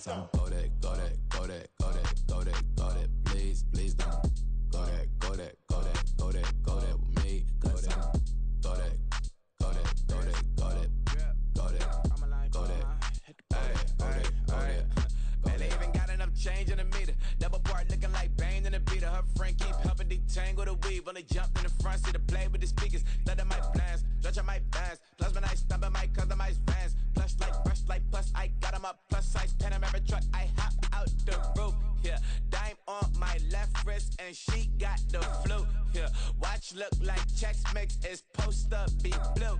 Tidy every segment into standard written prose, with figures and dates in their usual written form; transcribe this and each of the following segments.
some. Go that, go that, go that, go that, go that, go that. Please, please don't. Go that, go that, go that, go that, go that with me. Go that, go that, go that, go that, go that, go that, go that, go that. Man, they even got enough change in the meter. Double part looking like Bane in the beater. Her friend keep helping detangle the weave. Only jumped in the front seat to play with the speakers. Let them might blast, stretch my bands. Plus when I stop at my customized vans. Plush like brush like plus I got them up. Plus size Panamera truck. I hop out the roof. Yeah, dime on my left wrist and she got the flu. Yeah, watch look like Chex Mix is supposed to be blue.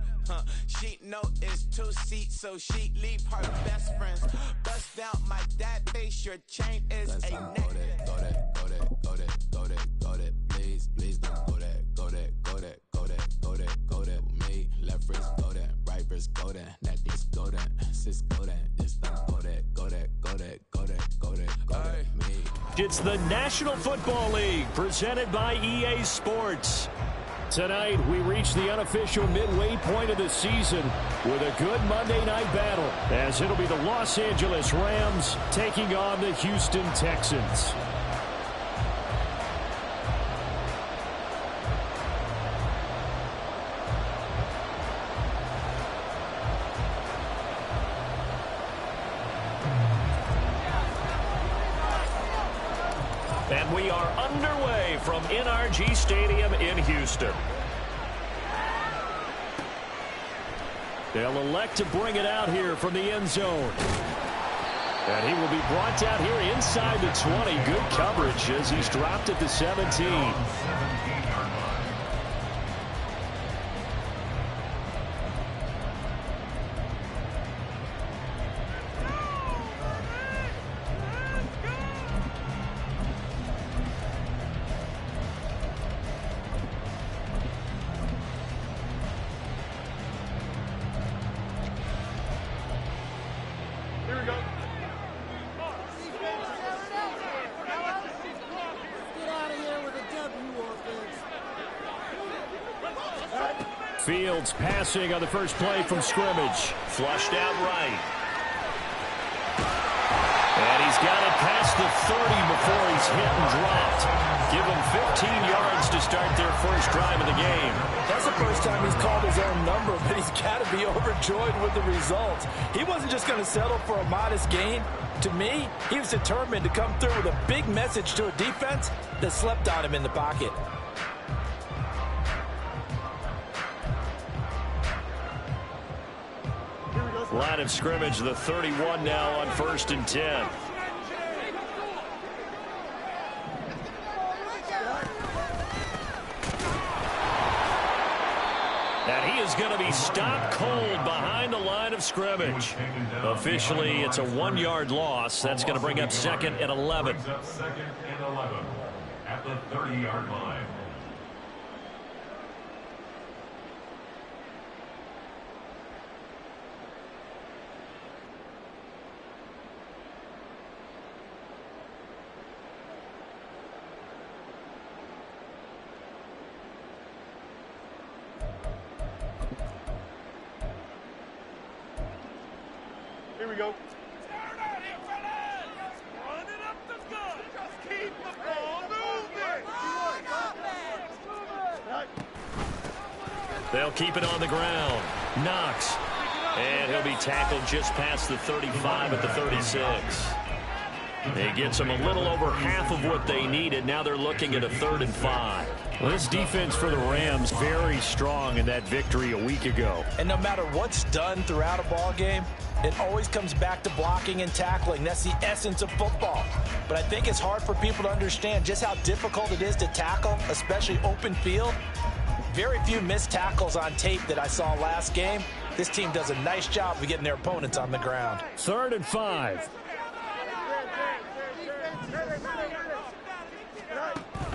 She know it's 2 seats, so she leave her best friends. Bust down my dad face, your chain is a neck. Go that, go that, go that, go that, go that, go that. Please, please don't go that, go that, go that, go that, go that, go that with me. Left wrist go that, right wrist go that, neck wrist go that, sis go that, just don't go that, go that, go that, go that, go that, go that with me. It's the National Football League presented by EA Sports. Tonight, we reach the unofficial midway point of the season with a good Monday night battle, as it'll be the Los Angeles Rams taking on the Houston Texans. And we are underway from NRG Stadium in Houston. They'll elect to bring it out here from the end zone. And he will be brought down here inside the 20. Good coverage as he's dropped at the 17. Fields passing on the first play from scrimmage. Flushed out right. And he's got it past the 30 before he's hit and dropped. Give him 15 yards to start their first drive of the game. That's the first time he's called his own number, but he's got to be overjoyed with the results. He wasn't just going to settle for a modest gain. To me, he was determined to come through with a big message to a defense that slept on him in the pocket. Line of scrimmage, the 31 now on 1st and 10. And he is going to be stopped cold behind the line of scrimmage. Officially, it's a 1-yard loss. That's going to bring up 2nd and 11. Second and 11 at the 30-yard line. Here we go. Turn out here, fellas! Run it up the gut! Just keep the ball moving! They'll keep it on the ground. Knox. And he'll be tackled just past the 35 at the 36. It gets them a little over half of what they needed. Now they're looking at a 3rd and 5. Well, this defense for the Rams very strong in that victory a week ago. And no matter what's done throughout a ball game, it always comes back to blocking and tackling. That's the essence of football. But I think it's hard for people to understand just how difficult it is to tackle, especially open field. Very few missed tackles on tape that I saw last game. This team does a nice job of getting their opponents on the ground. 3rd and 5.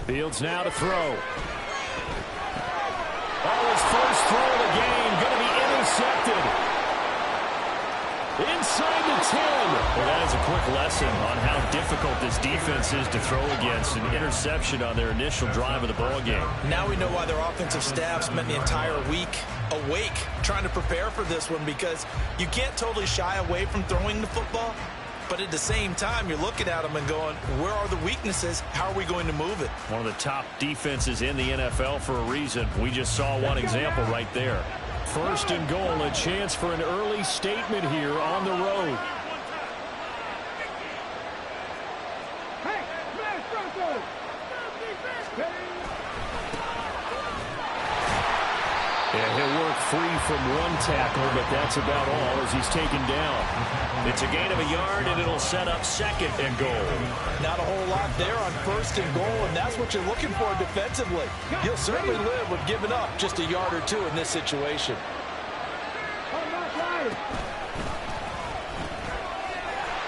Fields now to throw. Oh, his first throw of the game going to be intercepted. Inside the 10. Well, that is a quick lesson on how difficult this defense is to throw against. An interception on their initial drive of the ball game. Now we know why their offensive staff spent the entire week awake trying to prepare for this one, because you can't totally shy away from throwing the football, But at the same time, you're looking at them and going, where are the weaknesses? How are we going to move it? One of the top defenses in the NFL for a reason. We just saw one example right there. First and goal, a chance for an early statement here on the road. Yeah, he'll work free from one tackle, but that's about all as he's taken down. It's a gain of a yard, and it'll set up second and goal. Not a whole lot there on first and goal, and that's what you're looking for defensively. You'll certainly live with giving up just a yard or two in this situation.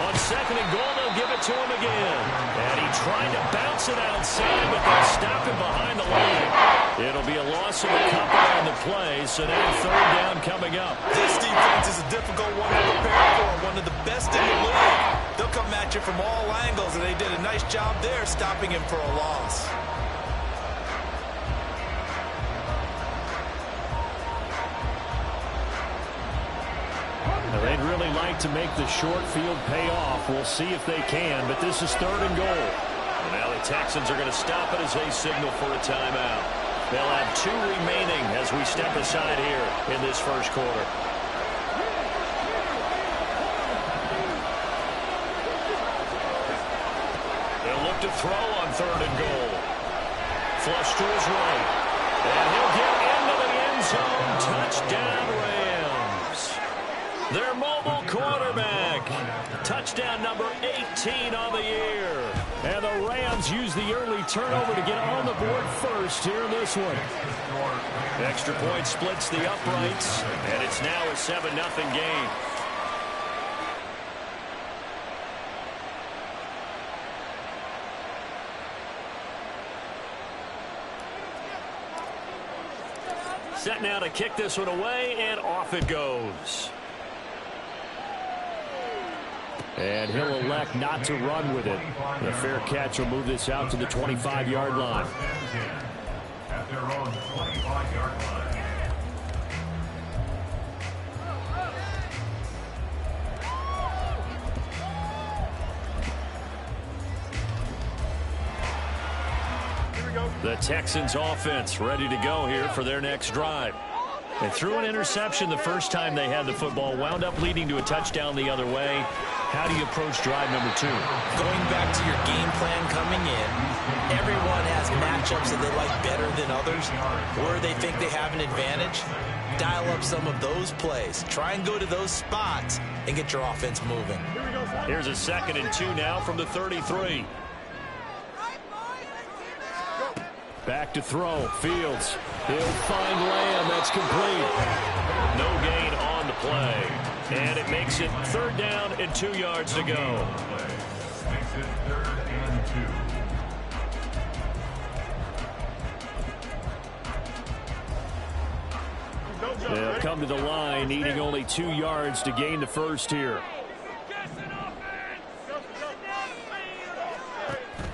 On second and goal, they'll give it to him again. And he tried to bounce it outside, but they'll stop him behind the line. It'll be a loss of a couple on the play, so now third down coming up. This defense is a difficult one to prepare for, one of the best in the league. They'll come at you from all angles, and they did a nice job there stopping him for a loss. They'd really like to make the short field pay off. We'll see if they can, but this is third and goal. And now the Texans are going to stop it as they signal for a timeout. They'll have 2 remaining as we step aside here in this first quarter. They'll look to throw on third and goal. Flush to his right. And he'll get into the end zone. Touchdown, Rams. Their mobile quarterback. Touchdown number 18 on the year. And the Rams use the early turnover to get on the board first here in this one. Extra point splits the uprights, and it's now a 7-0 game. Set now to kick this one away, and off it goes. And he'll elect not to run with it. The fair catch will move this out to the 25-yard line. At their own 25-yard line. The Texans offense ready to go here for their next drive. They threw an interception the first time they had the football, wound up leading to a touchdown the other way. How do you approach drive number 2? Going back to your game plan coming in, everyone has matchups that they like better than others, where they think they have an advantage. Dial up some of those plays. Try and go to those spots and get your offense moving. Here's a 2nd and 2 now from the 33. Back to throw. Fields. He'll find Lamb. That's complete. No gain on the play. And it makes it 3rd down and 2 yards to go. Makes it 3rd and 2. They'll come to the line, needing only 2 yards to gain the first here.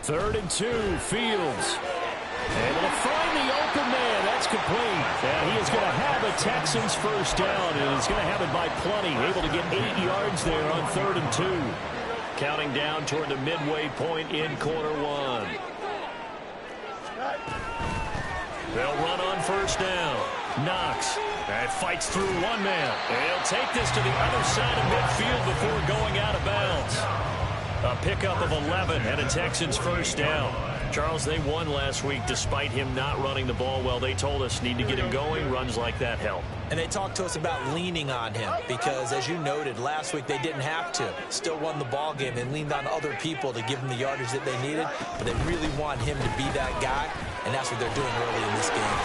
3rd and 2. Fields. Able to find the open man. That's complete. And he is going to have a Texans first down, and he's going to have it by plenty. Able to get 8 yards there on 3rd and 2. Counting down toward the midway point in quarter 1. They'll run on first down. Knox. And fights through one man. And he'll take this to the other side of midfield before going out of bounds. A pickup of 11 and a Texans first down. Charles, they won last week despite him not running the ball well. They told us need to get him going. Runs like that help. And they talked to us about leaning on him because, as you noted, last week they didn't have to. Still won the ball game. They leaned on other people to give them the yardage that they needed, but they really want him to be that guy, and that's what they're doing early in this game.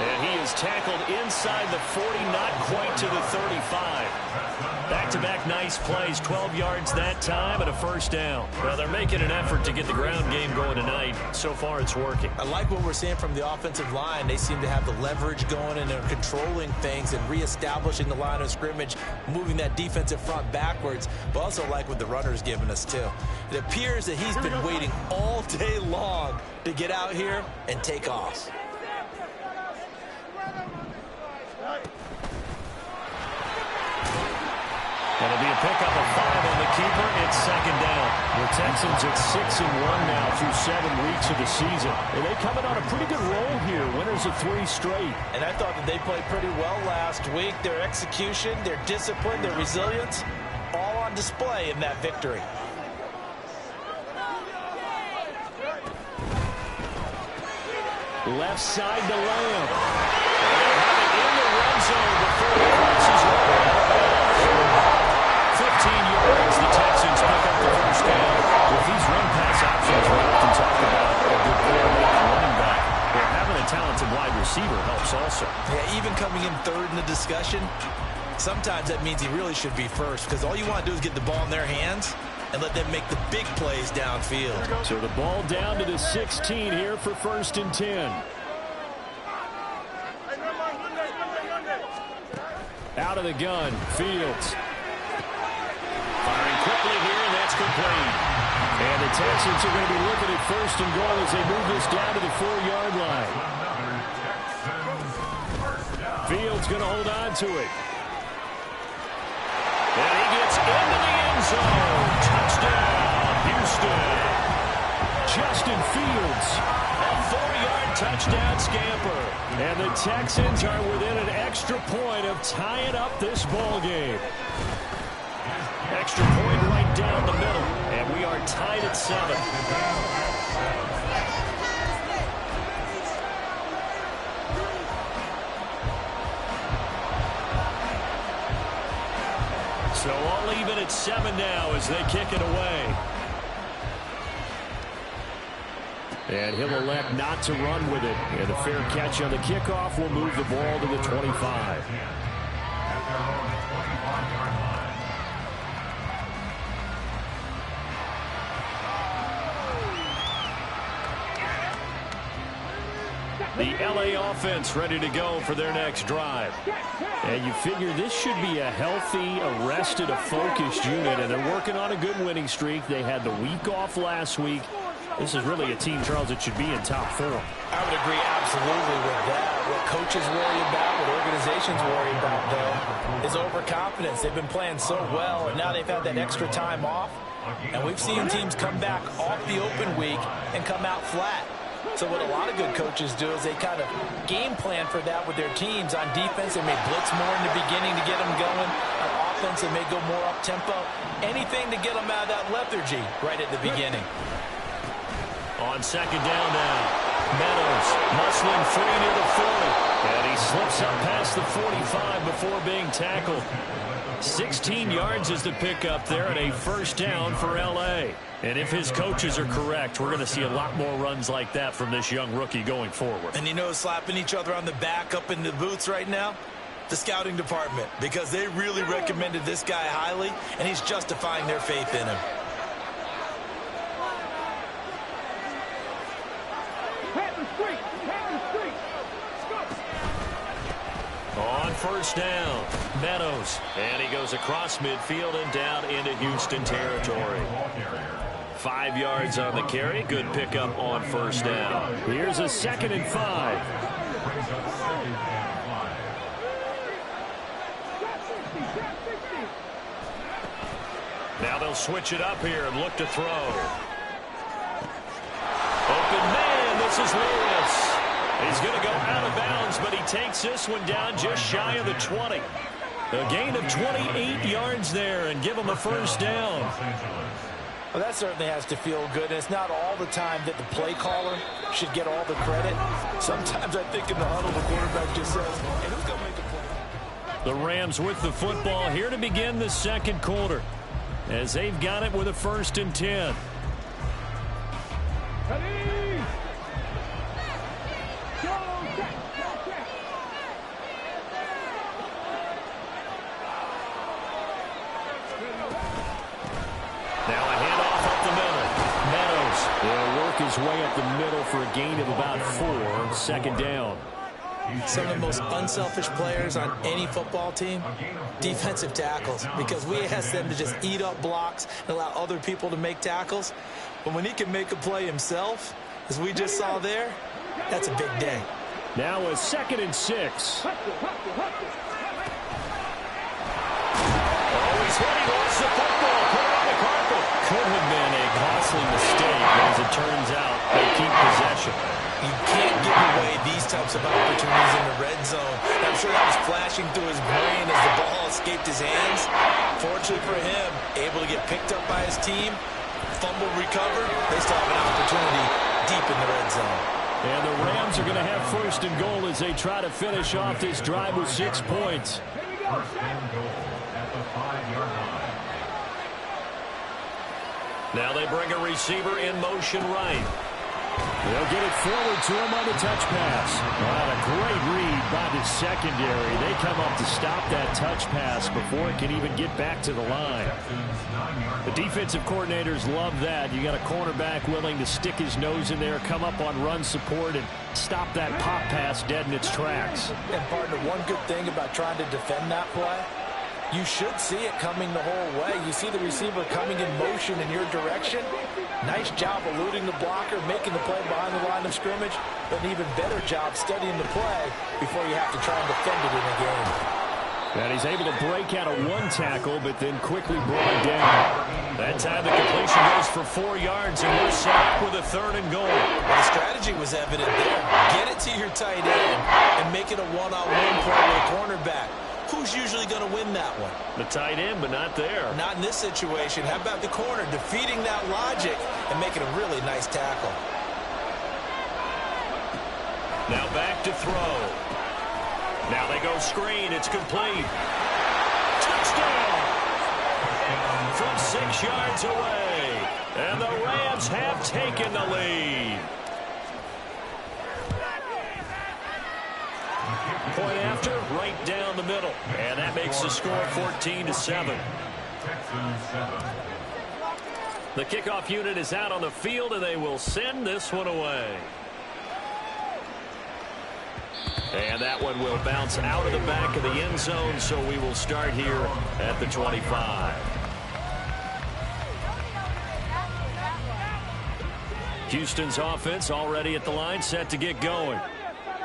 And he is tackled inside the 40, not quite to the 35. Back-to-back nice plays, 12 yards that time and a first down. Well, they're making an effort to get the ground game going tonight. So far, it's working. I like what we're seeing from the offensive line. They seem to have the leverage going, and they're controlling things and reestablishing the line of scrimmage, moving that defensive front backwards, but also like what the runner's giving us, too. It appears that he's been waiting all day long to get out here and take off. It'll be a pickup of 5 on the keeper. It's second down. The Texans at 6-1 now through 7 weeks of the season. And they coming on a pretty good roll here. Winners of 3 straight. And I thought that they played pretty well last week. Their execution, their discipline, their resilience, all on display in that victory. Left side to Lamb. In the red zone before he crosses over. 15 yards, the Texans pick up the first down. With these run-pass options, we often talk about a good quarterback and running back. Well, having a talented wide receiver helps also. Yeah, even coming in third in the discussion, sometimes that means he really should be first, because all you want to do is get the ball in their hands and let them make the big plays downfield. So the ball down to the 16 here for 1st and 10. Out of the gun, Fields. Firing quickly here, and that's complete. And the Texans are going to be looking at 1st and goal as they move this down to the 4-yard line. Fields going to hold on to it. And he gets into the end zone. Touchdown, Houston. Justin Fields. A 4-yard touchdown scamper. And the Texans are within an extra point of tying up this ball game. Extra point right down the middle. And we are tied at 7. So all even at 7 now as they kick it away. And he'll elect not to run with it. And a fair catch on the kickoff will move the ball to the 25. The LA offense ready to go for their next drive. And you figure this should be a healthy, arrested, a focused unit, and they're working on a good winning streak. They had the week off last week. This is really a team, Charles, that should be in top 4. I would agree absolutely with that. What coaches worry about, what organizations worry about, though, is overconfidence. They've been playing so well, and now they've had that extra time off. And we've seen teams come back off the open week and come out flat. So what a lot of good coaches do is they kind of game plan for that with their teams. On defense, they may blitz more in the beginning to get them going. On offense, they may go more up-tempo. Anything to get them out of that lethargy right at the beginning. On 2nd down now, Meadows muscling free near the 40. And he slips up past the 45 before being tackled. 16 yards is the pickup there, and a 1st down for L.A. And if his coaches are correct, we're going to see a lot more runs like that from this young rookie going forward. And you know, slapping each other on the back up in the boots right now? The scouting department, because they really recommended this guy highly, and he's justifying their faith in him. On 1st down, Meadows. And he goes across midfield and down into Houston territory. 5 yards on the carry. Good pickup on 1st down. Here's a 2nd and 5. Now they'll switch it up here and look to throw. Open man, this is Lewis. He's going to go out of bounds, but he takes this one down just shy of the 20. A gain of 28 yards there and give him a 1st down. Well, that certainly has to feel good. And it's not all the time that the play caller should get all the credit. Sometimes I think in the huddle, the quarterback just says, hey, who's going to make the play? The Rams with the football here to begin the 2nd quarter as they've got it with a 1st and 10. Now a handoff up the middle. Meadows will work his way up the middle for a gain of about 4. 2nd down. Some of the most unselfish players on any football team, defensive tackles, because we ask them to just eat up blocks and allow other people to make tackles. But when he can make a play himself, as we just saw there, that's a big day. Now a 2nd and 6. Oh, he's ready. Lost the football. Put it on the turns out they keep possession. You can't give away these types of opportunities in the red zone. I'm sure that was flashing through his brain as the ball escaped his hands. Fortunately for him, able to get picked up by his team, fumble recovered. They still have an opportunity deep in the red zone. And the Rams are going to have first and goal as they try to finish off this drive with 6 points. First and goal at the 5-yard line. Now they bring a receiver in motion right. They'll get it forward to him on the touch pass. Wow, a great read by the secondary. They come up to stop that touch pass before it can even get back to the line. The defensive coordinators love that. You got a cornerback willing to stick his nose in there, come up on run support, and stop that pop pass dead in its tracks. And partner, one good thing about trying to defend that play, you should see it coming the whole way. You see the receiver coming in motion in your direction. Nice job eluding the blocker, making the play behind the line of scrimmage, but an even better job studying the play before you have to try and defend it in a game. And he's able to break out of 1 tackle, but then quickly brought down. That time the completion goes for 4 yards, and we're set up with a 3rd and goal. Well, the strategy was evident there. Get it to your tight end and make it a one-on-one play with a cornerback. Who's usually going to win that one? The tight end, but not there. Not in this situation. How about the corner defeating that logic and making a really nice tackle? Now back to throw. Now they go screen. It's complete. Touchdown! From 6 yards away. And the Rams have taken the lead. Point after, right down the middle. And that makes the score 14-7. Texans 7. The kickoff unit is out on the field, and they will send this one away. And that one will bounce out of the back of the end zone, so we will start here at the 25. Houston's offense already at the line, set to get going.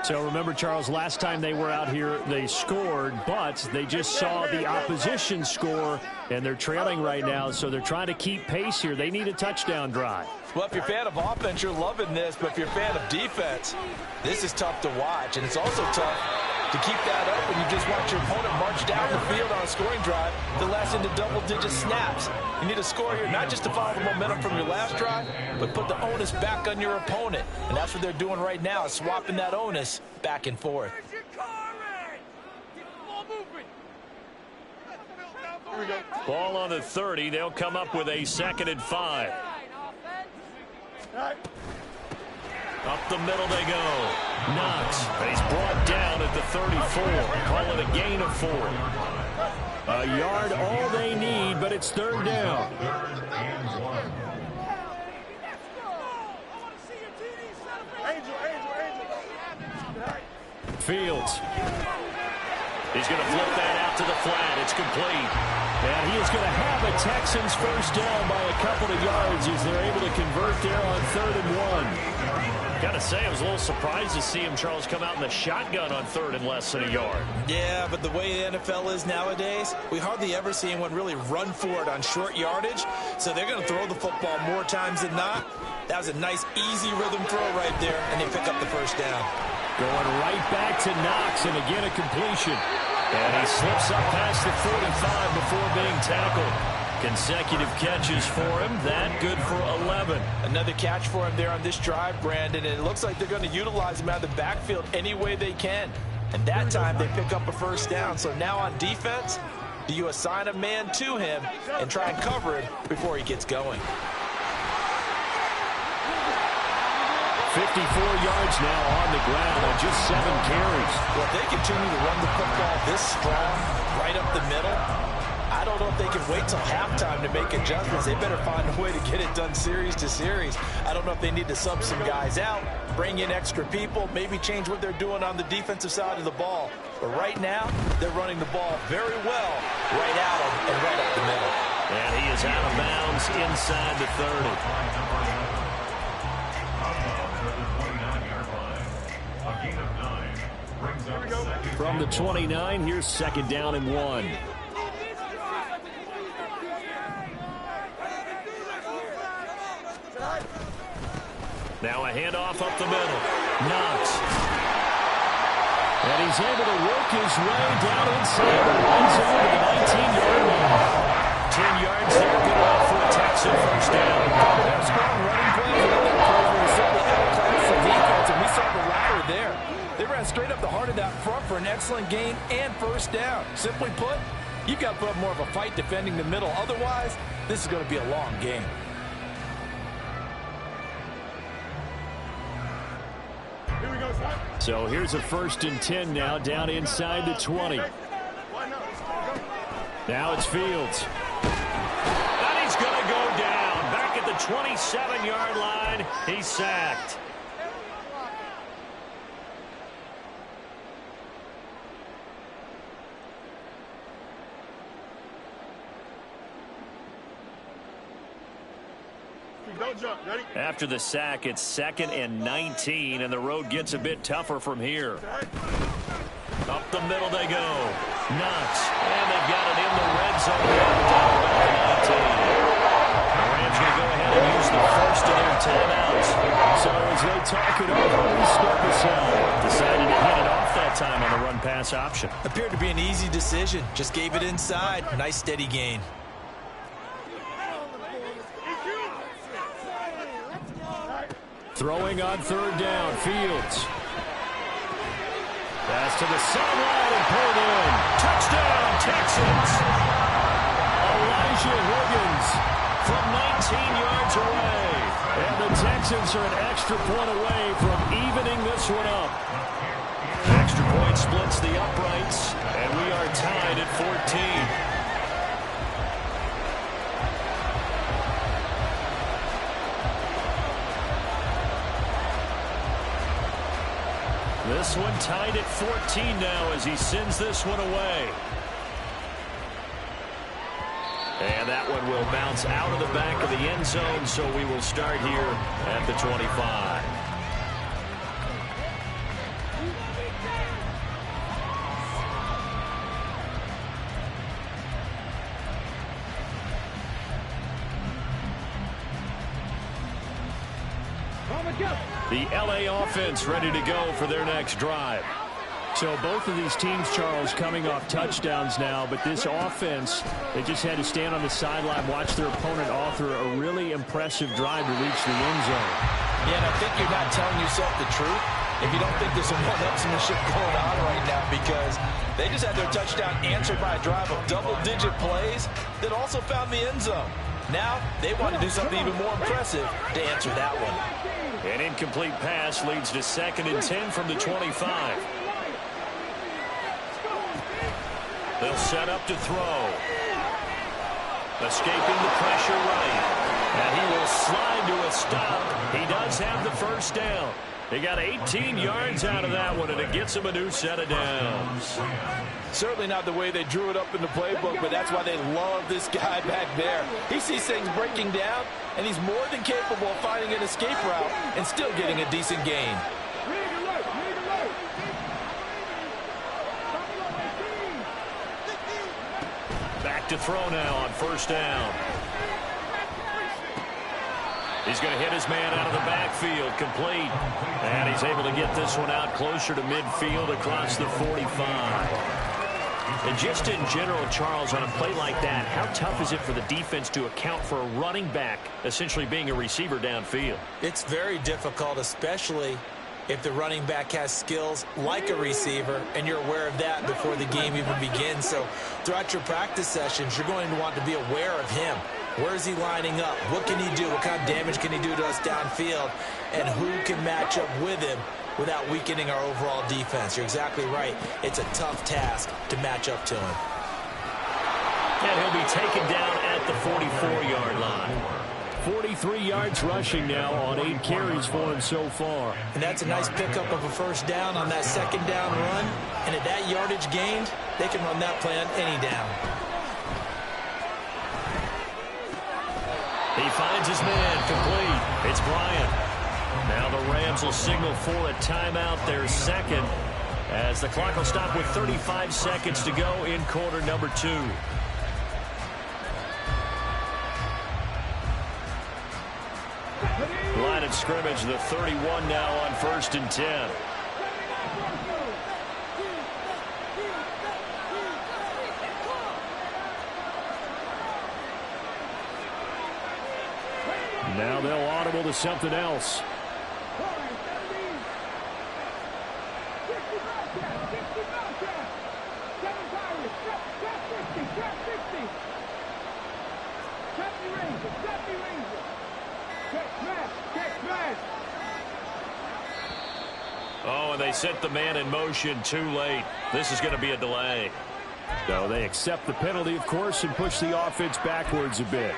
So remember, Charles, last time they were out here, they scored, but they just saw the opposition score, and they're trailing right now, so they're trying to keep pace here. They need a touchdown drive. Well, if you're a fan of offense, you're loving this, but if you're a fan of defense, this is tough to watch, and it's also tough to keep that up when you just watch your opponent march down the field on a scoring drive that lasts into double-digit snaps. You need a score here, not just to follow the momentum from your last drive, but put the onus back on your opponent. And that's what they're doing right now, is swapping that onus back and forth. Ball on the 30. They'll come up with a 2nd and 5. Up the middle they go. Knox. He's brought down at the 34. Call it a gain of 4. A yard all they need, but it's 3rd down. Fields. He's going to flip that out to the flat. It's complete. And he is going to have a Texans first down by a couple of yards as they're able to convert there on 3rd and 1. Got to say, I was a little surprised to see him, Charles, come out in the shotgun on 3rd and less than a yard. Yeah, but the way the NFL is nowadays, we hardly ever see anyone really run for it on short yardage. So they're going to throw the football more times than not. That was a nice, easy rhythm throw right there, and they pick up the first down. Going right back to Knox, and again a completion. And he slips up past the 45 before being tackled. Consecutive catches for him. That good for 11. Another catch for him there on this drive, Brandon. And it looks like they're going to utilize him out of the backfield any way they can. And that time they pick up a first down. So now on defense, do you assign a man to him and try and cover him before he gets going? 54 yards now on the ground on just 7 carries. Well, if they continue to run the football this strong, right up the middle, I don't know if they can wait till halftime to make adjustments. They better find a way to get it done series to series. I don't know if they need to sub some guys out, bring in extra people, maybe change what they're doing on the defensive side of the ball. But right now, they're running the ball very well right at them and right up the middle. And he is out of bounds inside the 30. From the 29, here's 2nd down and 1. Now a handoff up the middle. Knox. And he's able to work his way down inside the red zone to the 19-yard line. 10 yards there, good enough for a Texan first down. They're strong running plays, and then their plays were simply outclassed the defense, and we saw the latter there. They ran straight up the heart of that front for an excellent gain and first down. Simply put, you've got to put up more of a fight defending the middle. Otherwise, this is going to be a long game. So here's a 1st and 10 now, down inside the 20. Now it's Fields. And he's going to go down. Back at the 27-yard line, he's sacked. After the sack, it's 2nd and 19, and the road gets a bit tougher from here. Up the middle they go. Knox, and they've got it in the red zone down about the 19. The Rams going to go ahead and use the first of their timeouts. So as they talk it over, we start this out. Decided to hit it off that time on the run-pass option. Appeared to be an easy decision. Just gave it inside. Nice steady gain. Throwing on 3rd down, Fields. Pass to the sideline and pulled in. Touchdown, Texans. Elijah Higgins from 19 yards away. And the Texans are an extra point away from evening this one up. Extra point splits the uprights, and we are tied at 14. This one tied at 14 now as he sends this one away. And that one will bounce out of the back of the end zone, so we will start here at the 25. The LA offense ready to go for their next drive. So both of these teams, Charles, coming off touchdowns now, but this offense, they just had to stand on the sideline, watch their opponent author a really impressive drive to reach the end zone. Yeah, and I think you're not telling yourself the truth if you don't think there's some one-upsmanship going on right now, because they just had their touchdown answered by a drive of double-digit plays that also found the end zone. Now they want to do something even more impressive to answer that one. An incomplete pass leads to 2nd and 10 from the 25. They'll set up to throw. Escaping the pressure right. And he will slide to a stop. He does have the first down. He got 18 yards out of that one, and it gets him a new set of downs. Certainly not the way they drew it up in the playbook, but that's why they love this guy back there. He sees things breaking down, and he's more than capable of finding an escape route and still getting a decent gain. Back to throw now on 1st down. He's going to hit his man out of the backfield, complete. And he's able to get this one out closer to midfield across the 45. And just in general, Charles, on a play like that, how tough is it for the defense to account for a running back essentially being a receiver downfield? It's very difficult, especially if the running back has skills like a receiver, and you're aware of that before the game even begins. So throughout your practice sessions, you're going to want to be aware of him. Where is he lining up? What can he do? What kind of damage can he do to us downfield? And who can match up with him without weakening our overall defense? You're exactly right. It's a tough task to match up to him. And he'll be taken down at the 44-yard line. 43 yards rushing now on 8 carries for him so far. And that's a nice pickup of a first down on that second down run. And at that yardage gained, they can run that play on any down. He finds his man, complete. It's Bryant. Now the Rams will signal for a timeout, their second, as the clock will stop with 35 seconds to go in quarter number 2. Line of of scrimmage, the 31 now on 1st and 10. Now they'll audible to something else. Oh, and they set the man in motion too late. This is going to be a delay. So they accept the penalty, of course, and push the offense backwards a bit.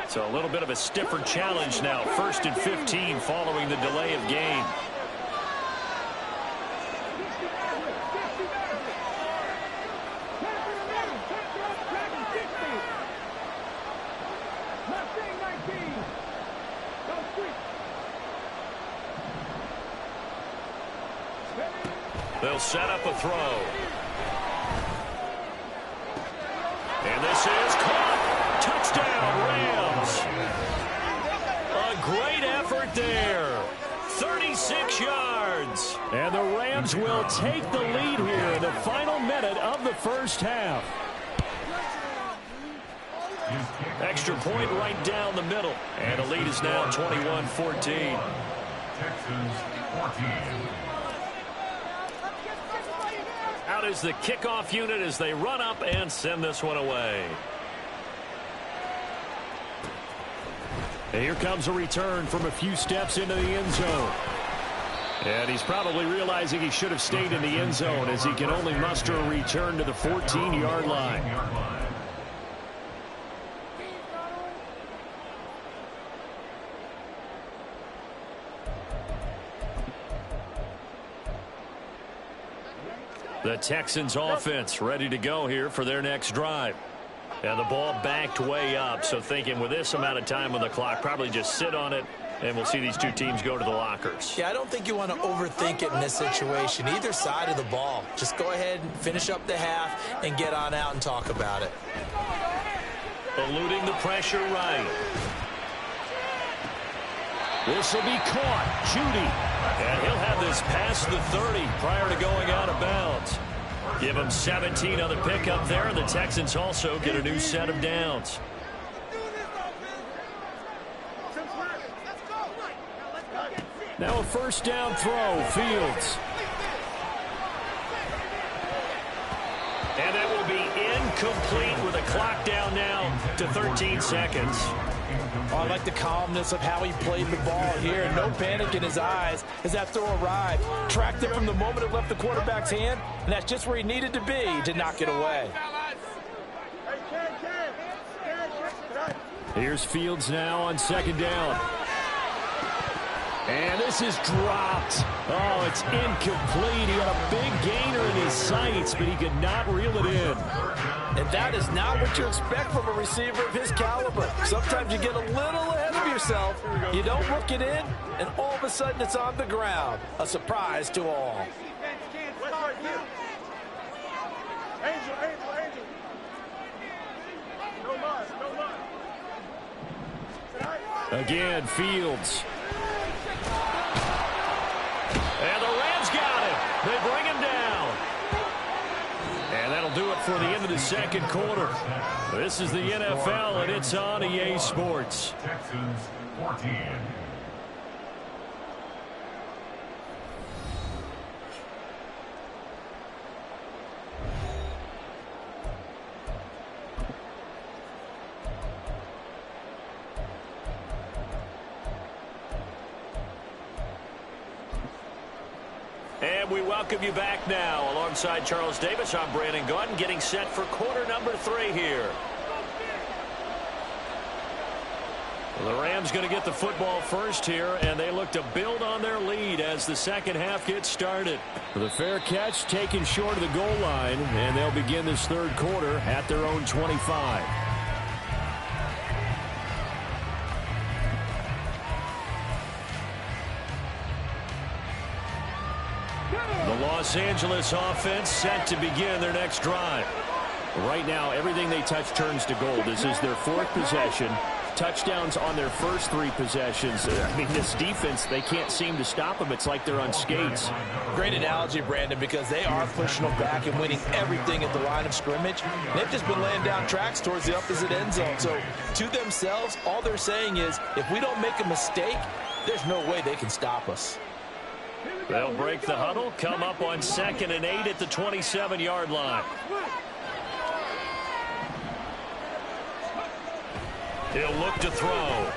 So a little bit of a stiffer challenge now. 1st and 15 following the delay of game. They'll set up a throw. And this is caught. Touchdown, Rams. A great effort there. 36 yards. And the Rams will take the lead here in the final minute of the first half. Extra point right down the middle. And the lead is now 21-14. Texans 14. Out is the kickoff unit as they run up and send this one away. And here comes a return from a few steps into the end zone. And he's probably realizing he should have stayed in the end zone as he can only muster a return to the 14-yard line. The Texans offense ready to go here for their next drive. And the ball backed way up, so thinking with this amount of time on the clock, probably just sit on it, and we'll see these two teams go to the lockers. Yeah, I don't think you want to overthink it in this situation, either side of the ball. Just go ahead and finish up the half and get on out and talk about it. Eluding the pressure right. This will be caught. Judy. And he'll have this past the 30 prior to going out of bounds. Give him 17 on the pickup there, and the Texans also get a new set of downs. Now a first down throw. Fields. And that will be incomplete with a clock down now to 13 seconds. Oh, I like the calmness of how he played the ball here. And no panic in his eyes as that throw arrived. Tracked it from the moment it left the quarterback's hand, and that's just where he needed to be to knock it away. Here's Fields now on second down. And this is dropped. Oh, it's incomplete. He had a big gainer in his sights, but he could not reel it in. And that is not what you expect from a receiver of his caliber. Sometimes you get a little ahead of yourself. You don't look it in, and all of a sudden it's on the ground. A surprise to all. Again, Fields. And the Rams got him. They bring him down. And that'll do it for the end of the second quarter. This is the NFL, and it's on EA Sports. Texans 14. And we welcome you back now. Alongside Charles Davis, I'm Brandon Gunn, getting set for quarter number 3 here. The Rams going to get the football first here, and they look to build on their lead as the second half gets started. The fair catch taken short of the goal line, and they'll begin this third quarter at their own 25. The Los Angeles offense set to begin their next drive. Right now, everything they touch turns to gold. This is their fourth possession. touchdowns on their first 3 possessions. I mean, this defense, they can't seem to stop them. It's like they're on skates. Great analogy, Brandon, because they are pushing them back and winning everything at the line of scrimmage. They've just been laying down tracks towards the opposite end zone. So to themselves, all they're saying is, if we don't make a mistake, there's no way they can stop us. They'll break the huddle, come up on 2nd and 8 at the 27-yard line. He'll look to throw.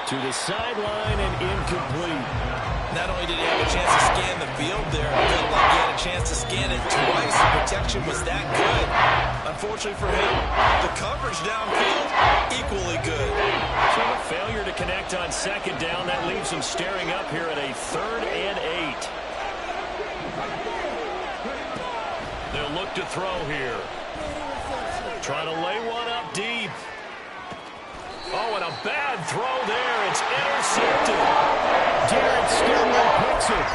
To the sideline and incomplete. Not only did he have a chance to scan the field there, it felt like he had a chance to scan it twice. The protection was that good. Unfortunately for him, the coverage downfield, equally good. So a failure to connect on 2nd down, that leaves him staring up here at a 3rd and 8. They'll look to throw here. Trying to lay one up deep. Oh, and a bad throw there. It's intercepted. Jared Skinner picks it.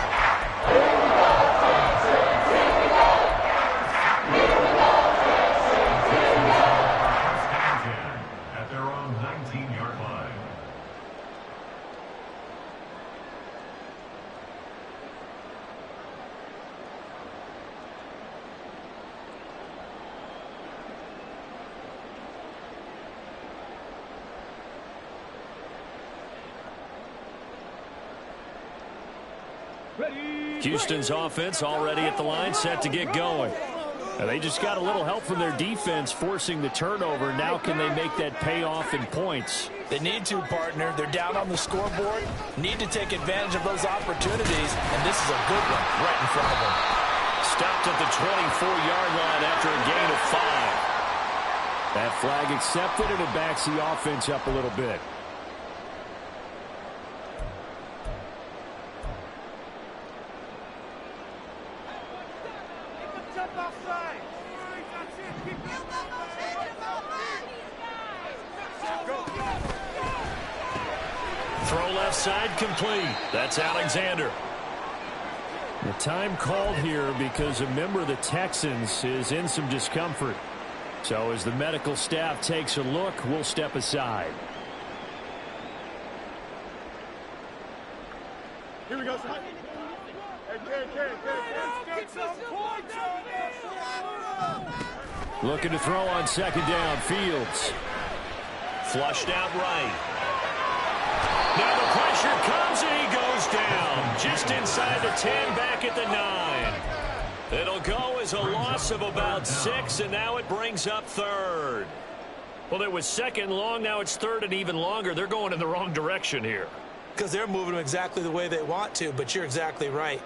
At their own 19-yard line. Houston's offense already at the line, set to get going. And they just got a little help from their defense forcing the turnover. Now can they make that pay off in points? They need to, partner. They're down on the scoreboard. Need to take advantage of those opportunities, and this is a good one right in front of them. Stopped at the 24-yard line after a gain of 5. That flag accepted, and it backs the offense up a little bit. Throw left side complete. That's Alexander. The time called here because a member of the Texans is in some discomfort. So as the medical staff takes a look, we'll step aside. Here we go, son. Looking to throw on 2nd down. Fields. Flushed out right. Now the pressure comes and he goes down. Just inside the 10, back at the 9. It'll go as a loss of about 6, and now it brings up 3rd. Well, it was 2nd long, now it's 3rd and even longer. They're going in the wrong direction here. Because they're moving them exactly the way they want to, but you're exactly right.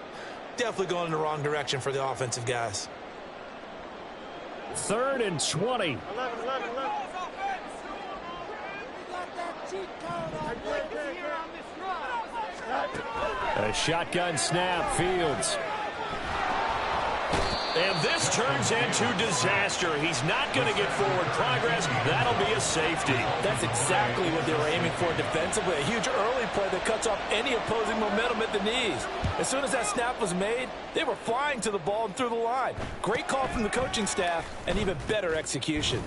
Definitely going in the wrong direction for the offensive guys. 3rd and 20. 11. A shotgun snap. Fields. And this turns into disaster. He's not going to get forward progress. That'll be a safety. That's exactly what they were aiming for defensively. A huge early play that cuts off any opposing momentum at the knees. As soon as that snap was made, they were flying to the ball and through the line. Great call from the coaching staff and even better execution.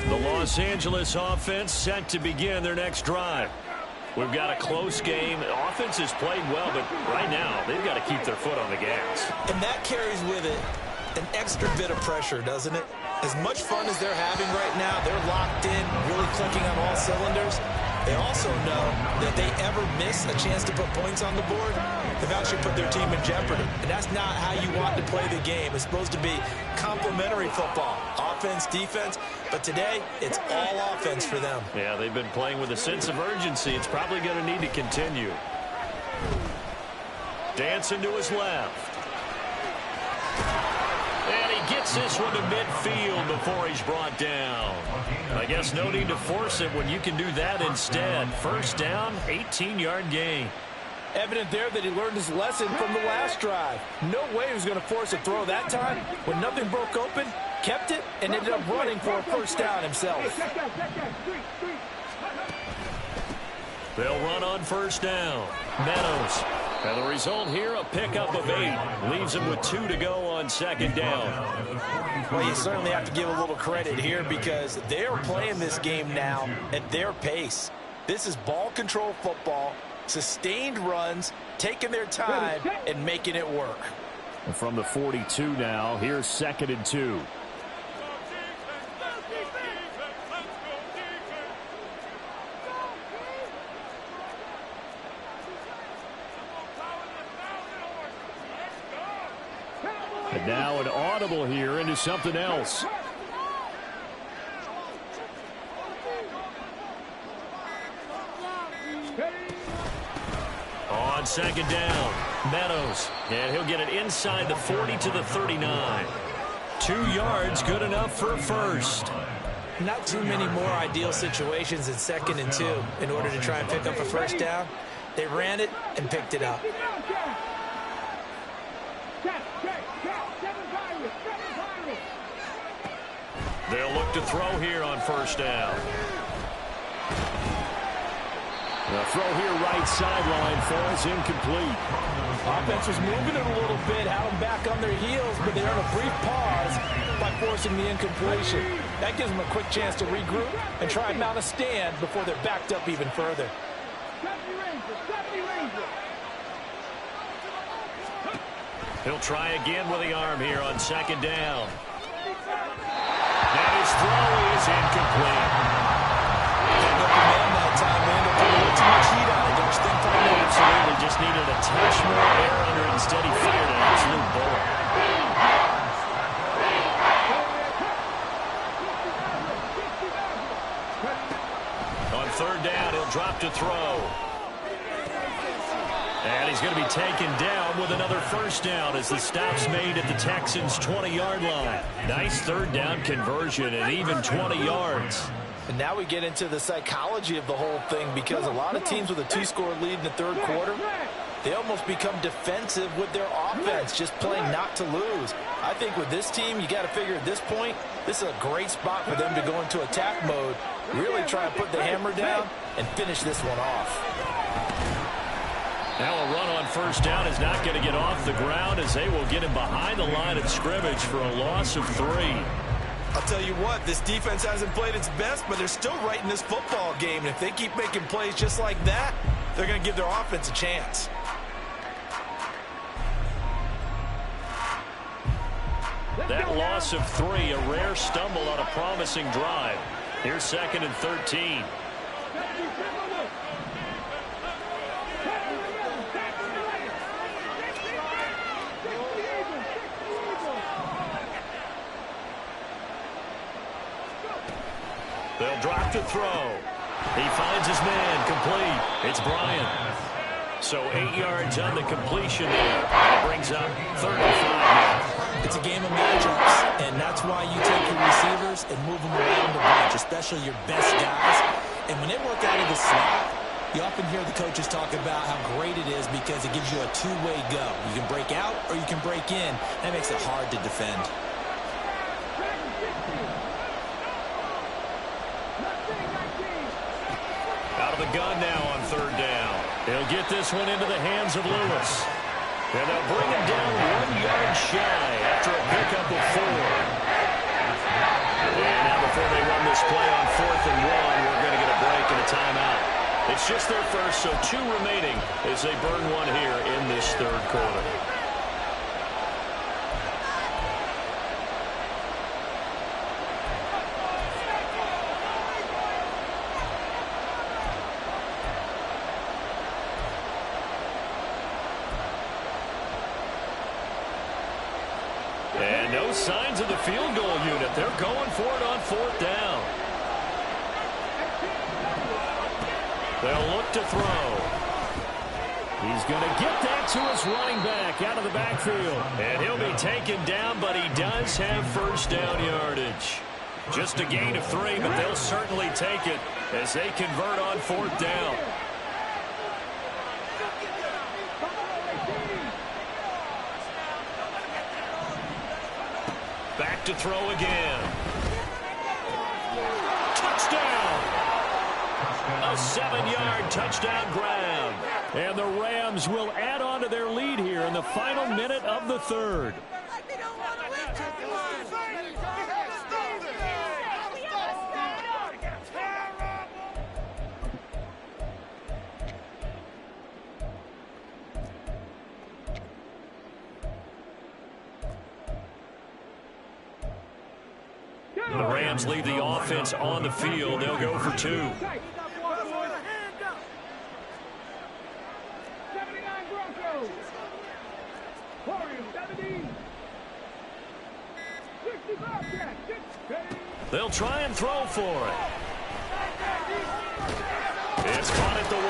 The Los Angeles offense set to begin their next drive. We've got a close game. The offense has played well, but right now they've got to keep their foot on the gas. And that carries with it an extra bit of pressure, doesn't it? As much fun as they're having right now, they're locked in, really clicking on all cylinders. They also know that if they ever miss a chance to put points on the board, they've actually put their team in jeopardy. And that's not how you want to play the game. It's supposed to be complementary football, offense, defense. But today, it's all offense for them. Yeah, they've been playing with a sense of urgency. It's probably going to need to continue. Dancing to his left. And he gets this one to midfield before he's brought down. I guess no need to force it when you can do that instead. First down, 18-yard gain. Evident there that he learned his lesson from the last drive. No way he was going to force a throw that time. When nothing broke open, kept it, and ended up running for a first down himself. They'll run on first down. Meadows. And the result here, a pickup of 8. Leaves him with 2 to go on second down. Well, you certainly have to give a little credit here because they're playing this game now at their pace. This is ball control football, sustained runs, taking their time, and making it work. And from the 42 now, here's 2nd and 2. And now an audible here into something else. On second down, Meadows. And he'll get it inside the 40 to the 39. 2 yards, good enough for a first. Not too many more ideal situations in 2nd and 2 in order to try and pick up a first down. They ran it and picked it up. They'll look to throw here on first down. The throw here right sideline falls incomplete. Offense was moving it a little bit, had them back on their heels, but they earned a brief pause by forcing the incompletion. That gives them a quick chance to regroup and try and mount a stand before they're backed up even further. He'll try again with the arm here on second down. And his throw is incomplete. Picked up the man that time, man. They put a little too much heat on it, don't you think? Absolutely, just needed a touch more air under it. Instead, he fired an absolute bullet. On third down, he'll drop to throw. And he's going to be taken down with another first down as the stop's made at the Texans' 20-yard line. Nice third down conversion and even 20 yards. And now we get into the psychology of the whole thing because a lot of teams with a 2-score lead in the third quarter, they almost become defensive with their offense, just playing not to lose. I think with this team, you got to figure at this point, this is a great spot for them to go into attack mode, really try and put the hammer down and finish this one off. Now a run on first down is not going to get off the ground as they will get him behind the line of scrimmage for a loss of 3. I'll tell you what, this defense hasn't played its best, but they're still right in this football game. And if they keep making plays just like that, they're going to give their offense a chance. That loss of 3, a rare stumble on a promising drive. Here's 2nd and 13. They'll drop to throw. He finds his man, complete. It's Bryant. So 8 yards on the completion there. It brings up 35 now. It's a game of matchups, and that's why you take your receivers and move them around the bunch, especially your best guys. And when they work out of the slot, you often hear the coaches talk about how great it is because it gives you a two-way go. You can break out or you can break in. That makes it hard to defend. Out of the gun now on third down. He'll get this one into the hands of Lewis. And they'll bring him down 1 yard shy after a pickup of 4. And now before they run this play on 4th and 1, we're going to get a break and a timeout. It's just their first, so 2 remaining as they burn one here in this third quarter. And no signs of the field goal unit. They're going for it on 4th down. They'll look to throw. He's going to get that to his running back out of the backfield. And he'll be taken down, but he does have first down yardage. Just a gain of 3, but they'll certainly take it as they convert on 4th down. Back to throw again. Touchdown! A 7-yard touchdown grab. And the Rams will add on to their lead here in the final minute of the third. The Rams leave the offense on the field. They'll go for 2. They'll try and throw for it. It's caught at the 1.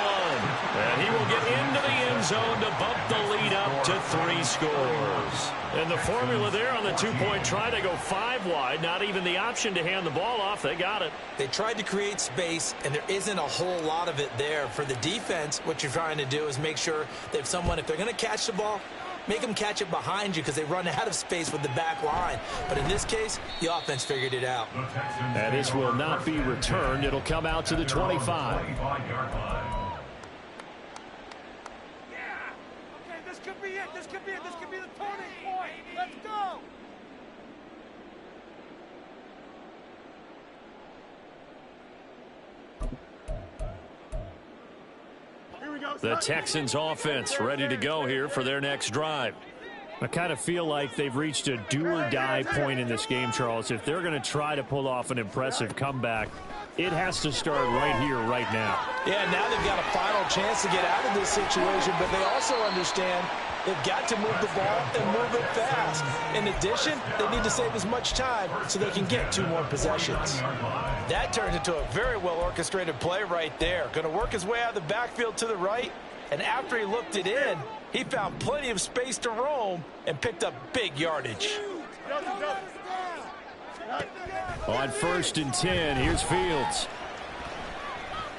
And he will get into the end zone to bump the lead up to 3 scores. And the formula there on the 2-point try, they go 5 wide. Not even the option to hand the ball off. They got it. They tried to create space, and there isn't a whole lot of it there. For the defense, what you're trying to do is make sure that if they're going to catch the ball, make them catch it behind you because they run out of space with the back line. But in this case, the offense figured it out. And this will not be returned. It'll come out to the 25. This could be it. This could be it. This could be the turning point. Let's go. The Texans offense ready to go here for their next drive. I kind of feel like they've reached a do-or-die point in this game, Charles. If they're going to try to pull off an impressive comeback, it has to start right here, right now. Yeah, now they've got a final chance to get out of this situation, but they also understand they've got to move the ball and move it fast. In addition, they need to save as much time so they can get 2 more possessions. That turns into a very well-orchestrated play right there. Going to work his way out of the backfield to the right, and after he looked it in, he found plenty of space to roam and picked up big yardage. On 1st and 10, here's Fields.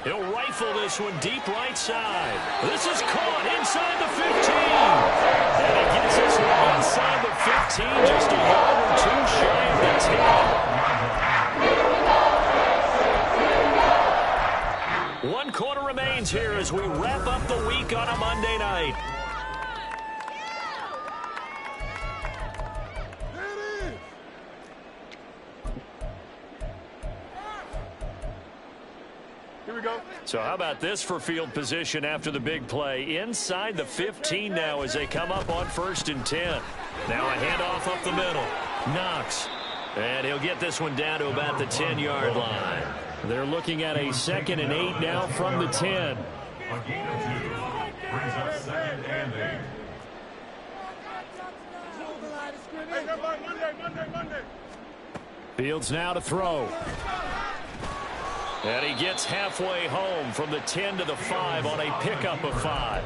He'll rifle this one deep right side. This is caught inside the 15. And he gets this one inside the 15, just a yard or 2 shy of the 10. 1 quarter remains here as we wrap up the week on a Monday night. So how about this for field position after the big play? Inside the 15 now as they come up on 1st and 10. Now a handoff up the middle. Knox. And he'll get this one down to about the 10-yard line. They're looking at a 2nd and 8 now from the 10. A gain of 2 brings up 2nd and 8. Monday. Fields now to throw. And he gets halfway home from the 10 to the 5 on a pickup of 5.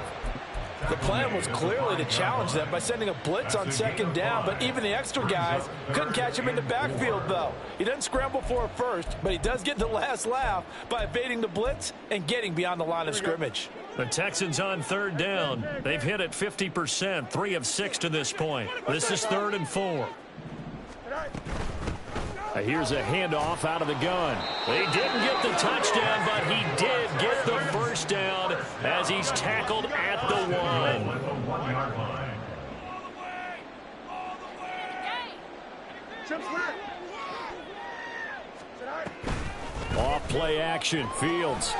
The plan was clearly to challenge them by sending a blitz on 2nd down, but even the extra guys couldn't catch him in the backfield, though. He doesn't scramble for it first, but he does get the last laugh by evading the blitz and getting beyond the line of scrimmage. The Texans on 3rd down. They've hit it 50%, 3 of 6 to this point. This is 3rd and 4. Here's a handoff out of the gun. He didn't get the touchdown, but he did get the first down as he's tackled at the 1. Off play action, Fields.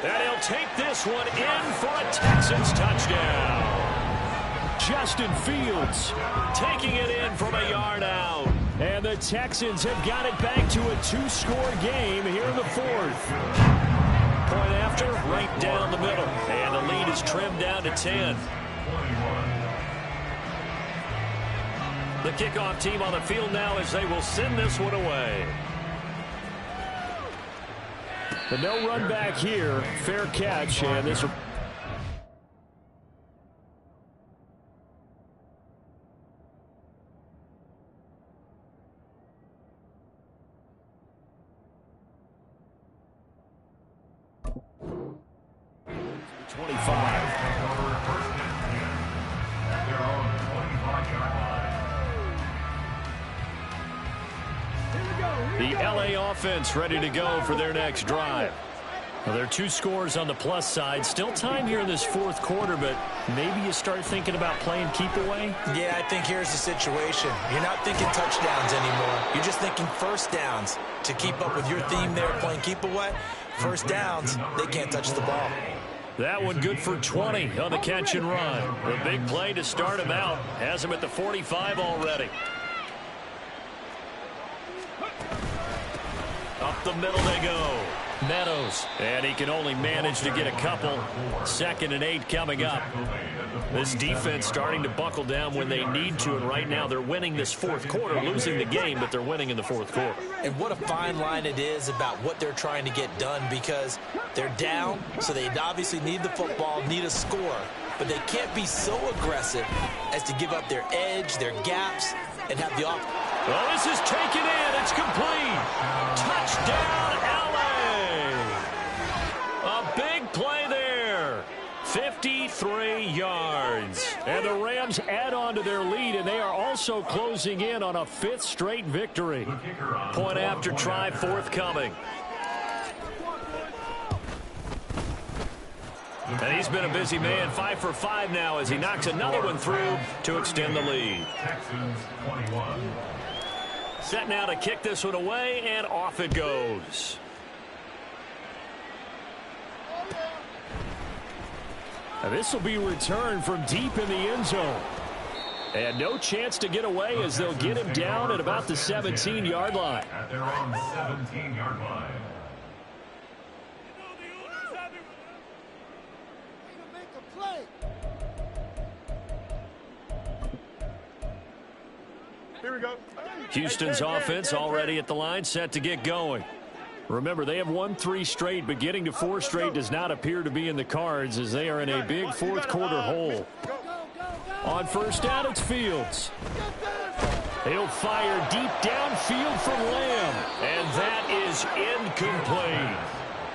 And he'll take this one in for a Texans touchdown. Justin Fields taking it in from a yard out. And the Texans have got it back to a 2-score game here in the 4th. Point after, right down the middle. And the lead is trimmed down to 10. The kickoff team on the field now as they will send this one away. But no run back here. Fair catch, and this will... The LA offense ready to go for their next drive. Well, there are 2 scores on the plus side. Still time here in this fourth quarter, but maybe you start thinking about playing keep away? Yeah, I think here's the situation. You're not thinking touchdowns anymore. You're just thinking first downs. To keep up with your theme there, playing keep away, first downs, they can't touch the ball. That one good for 20 on the catch and run. A big play to start him out. Has him at the 45 already. Up the middle they go. Meadows. And he can only manage to get a couple. 2nd and 8 coming up. This defense starting to buckle down when they need to, and right now they're winning this fourth quarter, losing the game, but they're winning in the fourth quarter. And what a fine line it is about what they're trying to get done, because they're down, so they obviously need the football, need a score, but they can't be so aggressive as to give up their edge, their gaps, and have the offense. Oh, this is taken in. It's complete. Touchdown, L.A. A big play there. 53 yards. And the Rams add on to their lead, and they are also closing in on a 5th straight victory. Point after try forthcoming. And he's been a busy man, 5 for 5 now as he knocks another one through to extend the lead. Texans 21. Set now to kick this one away, and off it goes. And this will be returned from deep in the end zone. And no chance to get away as they'll get him down at about the 17-yard line. At their own 17-yard line. Here we go. Houston's offense already at the line, set to get going. Remember, they have won 3 straight, but getting to 4 straight does not appear to be in the cards as they are in a big fourth quarter hole. On first down, it's Fields. He'll fire deep downfield from Lamb, and that is incomplete.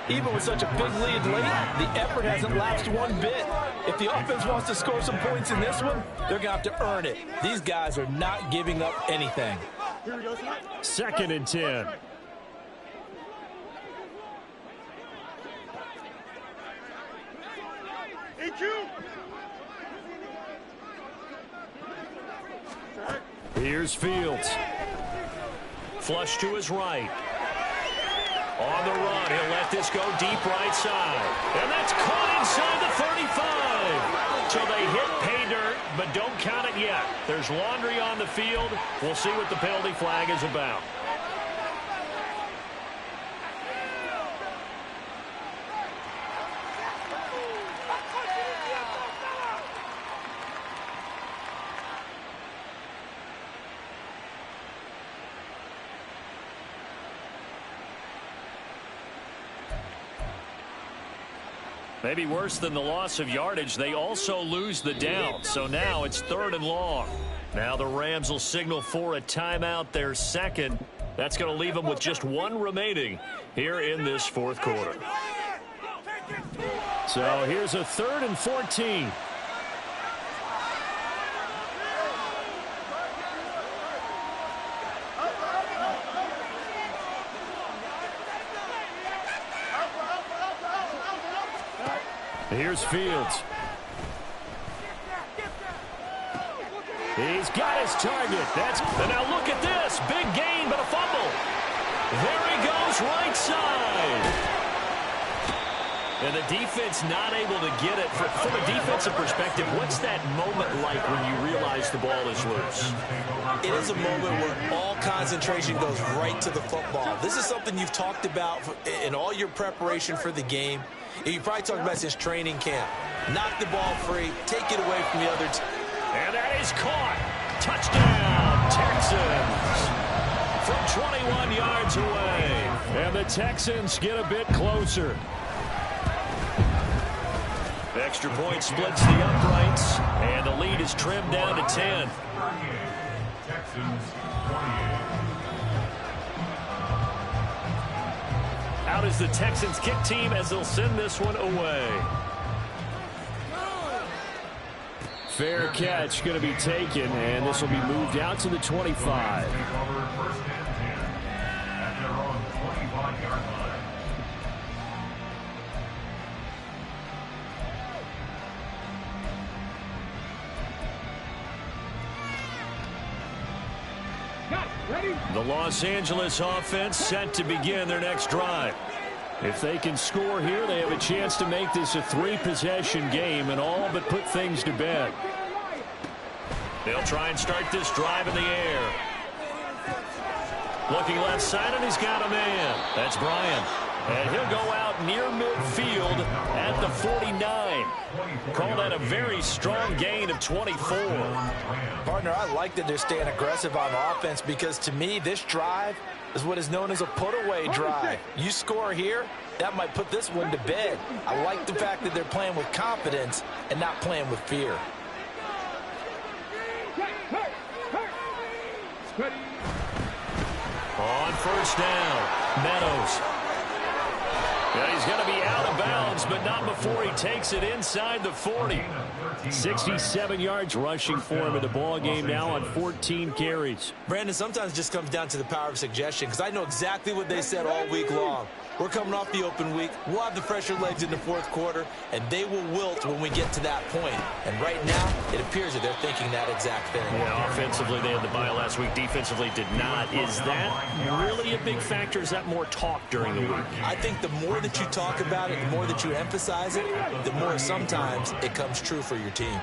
Even with such a big lead late, the effort hasn't lapsed one bit. If the offense wants to score some points in this one, they're going to have to earn it. These guys are not giving up anything. 2nd and 10. Here's Fields. Flush to his right. On the run, he'll let this go deep right side. And that's caught inside the 35. So they hit pay dirt, but don't count it yet. There's laundry on the field. We'll see what the penalty flag is about. Maybe worse than the loss of yardage, they also lose the down. So now it's 3rd and long. Now the Rams will signal for a timeout, their 2nd. That's going to leave them with just 1 remaining here in this fourth quarter. So here's a 3rd and 14. Here's Fields. He's got his target. And now look at this. Big gain, but a fumble. There he goes, right side. And the defense not able to get it. From a defensive perspective, what's that moment like when you realize the ball is loose? It is a moment where all concentration goes right to the football. This is something you've talked about in all your preparation for the game. You probably talked about since training camp. Knock the ball free, take it away from the other team. And that is caught. Touchdown, Texans. From 21 yards away. And the Texans get a bit closer. Extra point splits the uprights, and the lead is trimmed down to 10. Texans 28. Out is the Texans kick team as they'll send this one away. Fair catch going to be taken, and this will be moved out to the 25. First and 10 at their own 25-yard line. The Los Angeles offense set to begin their next drive. If they can score here, they have a chance to make this a 3-possession game and all but put things to bed. They'll try and start this drive in the air. Looking left side, and he's got a man. That's Bryant. And he'll go out near midfield at the 49. Call that a very strong gain of 24. Partner, I like that they're staying aggressive on offense because to me, this drive is what is known as a put-away drive. You score here, that might put this one to bed. I like the fact that they're playing with confidence and not playing with fear. On first down, Meadows. Yeah, he's going to be out of bounds, but not before he takes it inside the 40. 67 yards rushing for him in the ball game now on 14 carries. Brandon, sometimes it just comes down to the power of suggestion because I know exactly what they said all week long. We're coming off the open week. We'll have the fresher legs in the fourth quarter, and they will wilt when we get to that point. And right now, it appears that they're thinking that exact thing. Yeah, offensively, they had the bye last week. Defensively, did not. Is that really a big factor? Is that more talk during the week? I think the more that you talk about it, the more that you emphasize it, the more sometimes it comes true for your team.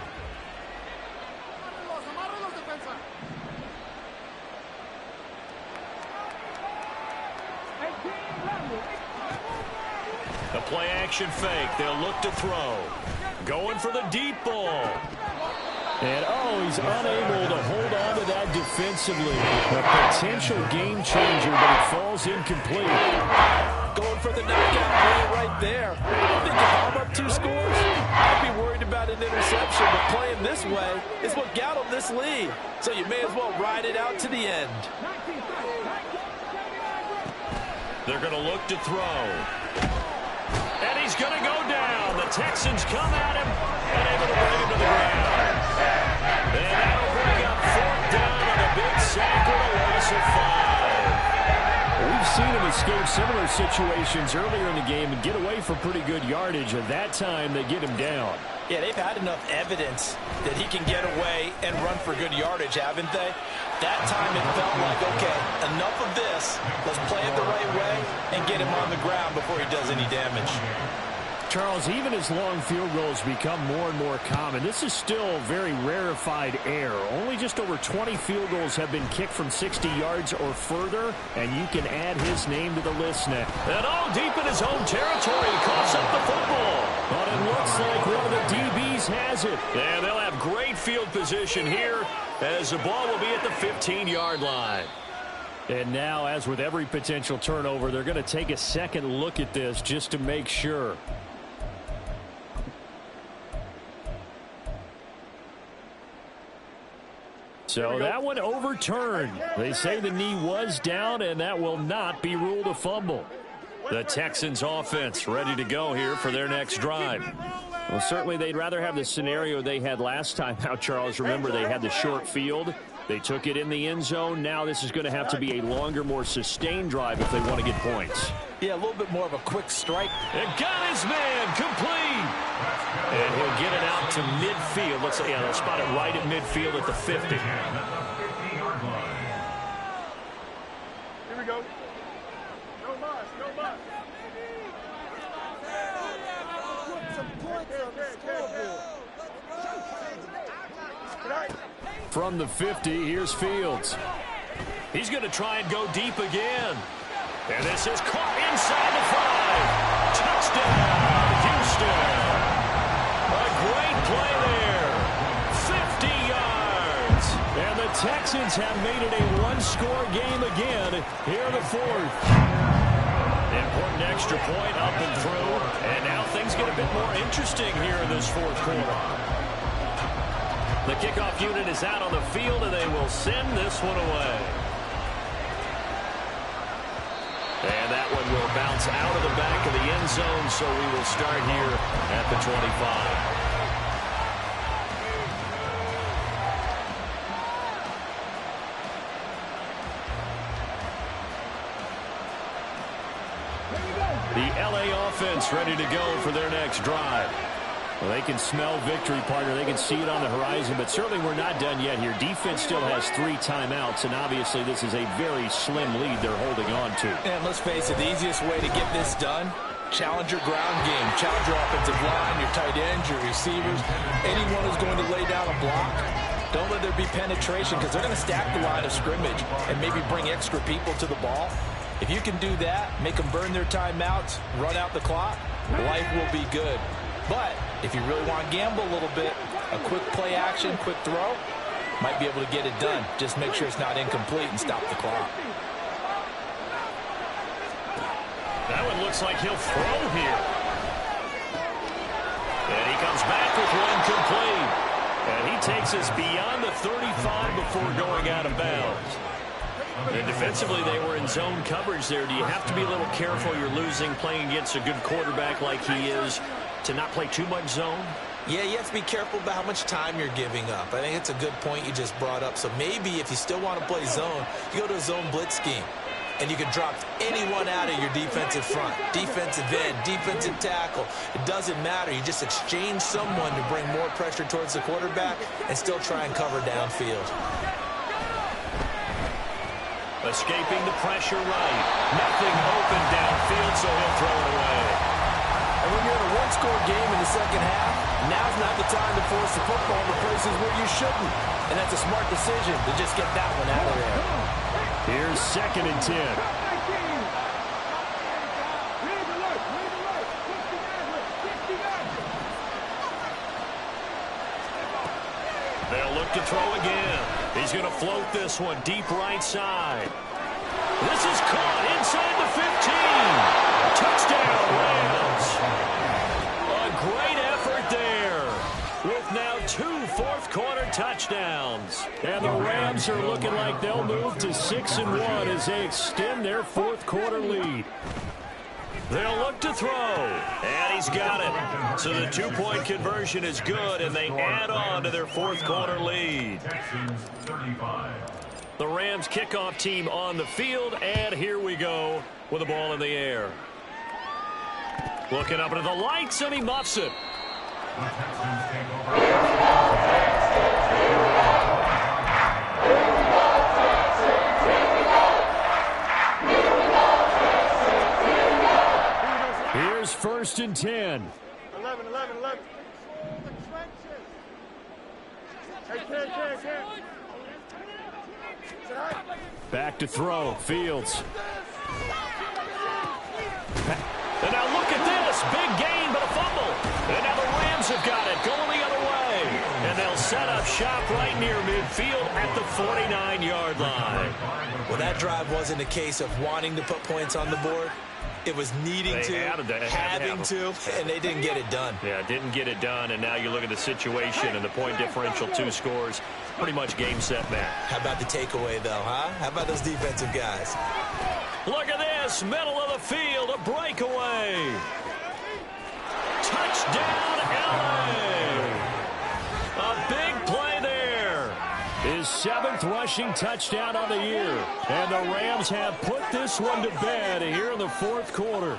The play-action fake. They'll look to throw. Going for the deep ball. And, he's unable to hold on to that defensively. A potential game changer, but it falls incomplete. Going for the knockout play right there. I think if I'm up 2 scores, I'd be worried about an interception. But playing this way is what got them this lead. So you may as well ride it out to the end. They're going to look to throw. And he's going to go down. The Texans come at him and able to bring him to the ground. And that'll bring up 4th down on a big sack with a loss of 5. We've seen him escape similar situations earlier in the game and get away for pretty good yardage. At that time, they get him down. Yeah, they've had enough evidence that he can get away and run for good yardage, haven't they? That time it felt like, okay, enough of this. Let's play it the right way and get him on the ground before he does any damage. Charles, even as long field goals become more and more common, this is still very rarefied air. Only just over 20 field goals have been kicked from 60 yards or further, and you can add his name to the list now. And all deep in his own territory, coughs up the football. But it looks like one of the DBs has it. And they'll have great field position here as the ball will be at the 15-yard line. And now, as with every potential turnover, they're going to take a second look at this just to make sure. So that one overturned. They say the knee was down, and that will not be ruled a fumble. The Texans offense ready to go here for their next drive. Well, certainly they'd rather have the scenario they had last time out, Charles. Remember, they had the short field. They took it in the end zone. Now this is going to have to be a longer, more sustained drive if they want to get points. Yeah, a little bit more of a quick strike. And got his man complete. And he'll get it out to midfield. Let's say, they'll spot it right at midfield at the 50. Here we go. No muss, no muss. Put some points on the scoreboard. From the 50, here's Fields. He's going to try and go deep again. And this is caught inside the 5. Touchdown, Houston. A great play there. 50 yards. And the Texans have made it a one-score game again here in the 4th. Important extra point up and through. And now things get a bit more interesting here in this 4th quarter. The kickoff unit is out on the field, and they will send this one away. And that one will bounce out of the back of the end zone, so we will start here at the 25. The LA offense ready to go for their next drive. Well, they can smell victory, partner. They can see it on the horizon, but certainly we're not done yet here. Defense still has 3 timeouts, and obviously this is a very slim lead they're holding on to. And let's face it, the easiest way to get this done, challenge your ground game, challenge your offensive line, your tight ends, your receivers, anyone who's going to lay down a block. Don't let there be penetration because they're going to stack the line of scrimmage and maybe bring extra people to the ball. If you can do that, make them burn their timeouts, run out the clock, life will be good. But if you really want to gamble a little bit, a quick play action, quick throw, might be able to get it done. Just make sure it's not incomplete and stop the clock. That one looks like he'll throw here. And he comes back with one complete. And he takes us beyond the 35 before going out of bounds. And defensively, they were in zone coverage there. Do you have to be a little careful? You're losing, playing against a good quarterback like he is, to not play too much zone? Yeah, you have to be careful about how much time you're giving up. I think it's a good point you just brought up. So maybe if you still want to play zone, you go to a zone blitz scheme. And you can drop anyone out of your defensive front. Defensive end, defensive tackle. It doesn't matter. You just exchange someone to bring more pressure towards the quarterback and still try and cover downfield. Escaping the pressure right. Nothing open downfield, so he'll throw it away. And when you're in a one-score game in the second half, now's not the time to force the football to places where you shouldn't. And that's a smart decision to just get that one out of there. Here's 2nd and 10. They'll look to throw again. He's going to float this one deep right side. This is caught inside the 15. Touchdown, Rams. A great effort there with now 2 fourth-quarter touchdowns. And the Rams are looking like they'll move to 6-1 as they extend their fourth-quarter lead. They'll look to throw, and he's got it. So the 2-point conversion is good, and they add on to their fourth-quarter lead. Texans 35. The Rams kickoff team on the field, and here we go with the ball in the air. Looking up into the lights, and he muffs it. The Texans take over. Here's 1st and 10. 11. Back to throw. Fields. And now look at this. Big gain, but a fumble. And now the Rams have got it, going the other way. And they'll set up shop right near midfield at the 49-yard line. Well, that drive wasn't a case of wanting to put points on the board. It was needing to, having to, and they didn't get it done. Yeah, didn't get it done, and now you look at the situation and the point differential, 2 scores, pretty much game, set, match. How about the takeaway, though, huh? How about those defensive guys? Look at this, middle of the field, a breakaway. Touchdown, LA. A big play there. His 7th rushing touchdown on the year. And the Rams have put this one to bed here in the fourth quarter.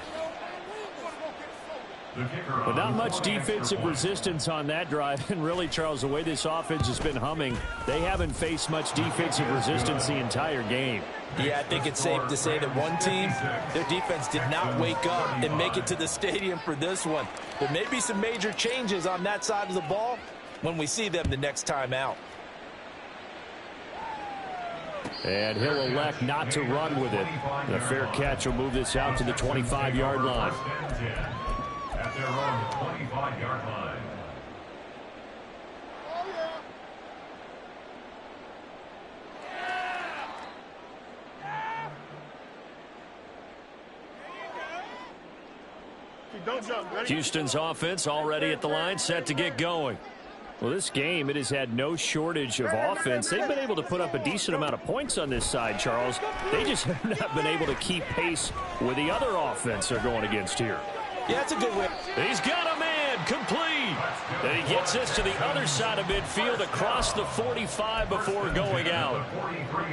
But not much defensive resistance on that drive. And really, Charles, the way this offense has been humming, they haven't faced much defensive resistance the entire game. Yeah, I think it's safe to say that one team, their defense did not wake up and make it to the stadium for this one. There may be some major changes on that side of the ball when we see them the next time out. And he'll elect not to run with it. And a fair catch will move this out to the 25-yard line. At their own 25-yard line. Houston's offense already at the line, set to get going. Well, this game, it has had no shortage of offense. They've been able to put up a decent amount of points on this side, Charles. They just have not been able to keep pace with the other offense they're going against here. Yeah, that's a good win. He's got a man, complete. And he gets this to the other side of midfield across the 45 before going out.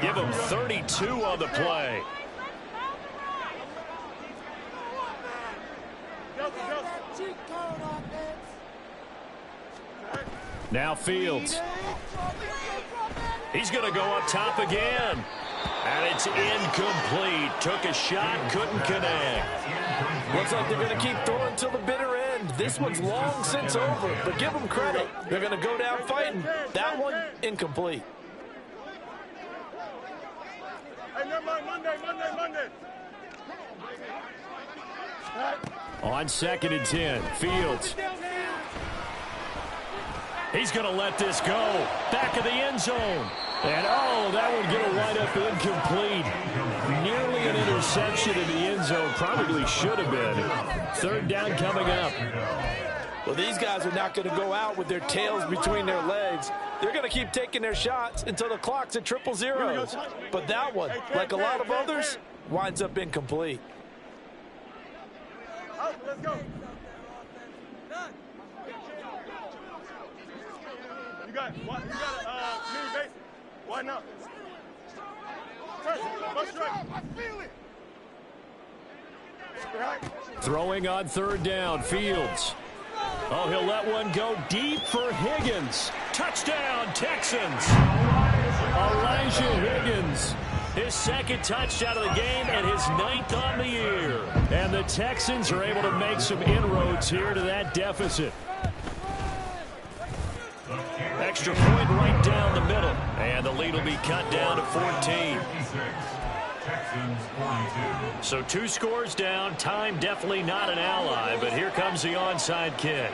Give him 32 on the play. Now Fields. He's going to go up top again. And it's incomplete. Took a shot, couldn't connect. Looks like they're going to keep throwing till the bitter end. This one's long since over, but give them credit. They're going to go down fighting. That one, incomplete. Hey, never mind, Monday. On 2nd and 10, Fields. He's going to let this go. Back of the end zone. And, oh, that one going to wind up incomplete. Nearly an interception in the end zone. Probably should have been. 3rd down coming up. Well, these guys are not going to go out with their tails between their legs. They're going to keep taking their shots until the clock's at 000. But that one, like a lot of others, winds up incomplete. Let's go. You got a mini base. Why not? Throwing on 3rd down, Fields. Oh, he'll let one go deep for Higgins. Touchdown, Texans. Elijah Higgins. His 2nd touchdown of the game and his 9th on the year. And the Texans are able to make some inroads here to that deficit. Extra point right down the middle. And the lead will be cut down to 14. So 2 scores down. Time definitely not an ally, but here comes the onside kick.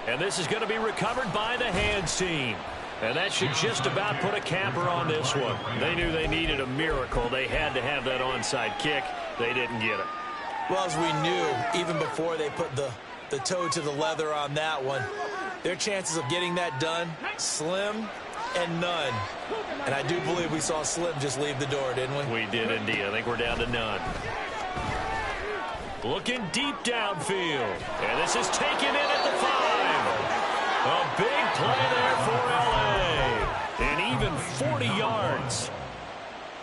And this is going to be recovered by the hands team. And that should just about put a capper on this one. They knew they needed a miracle. They had to have that onside kick. They didn't get it. Well, as we knew, even before they put the toe to the leather on that one, their chances of getting that done, slim and none. And I do believe we saw Slim just leave the door, didn't we? We did indeed. I think we're down to none. Looking deep downfield. And this is taken in at the 5. A big play there for L.A. And even 40 yards.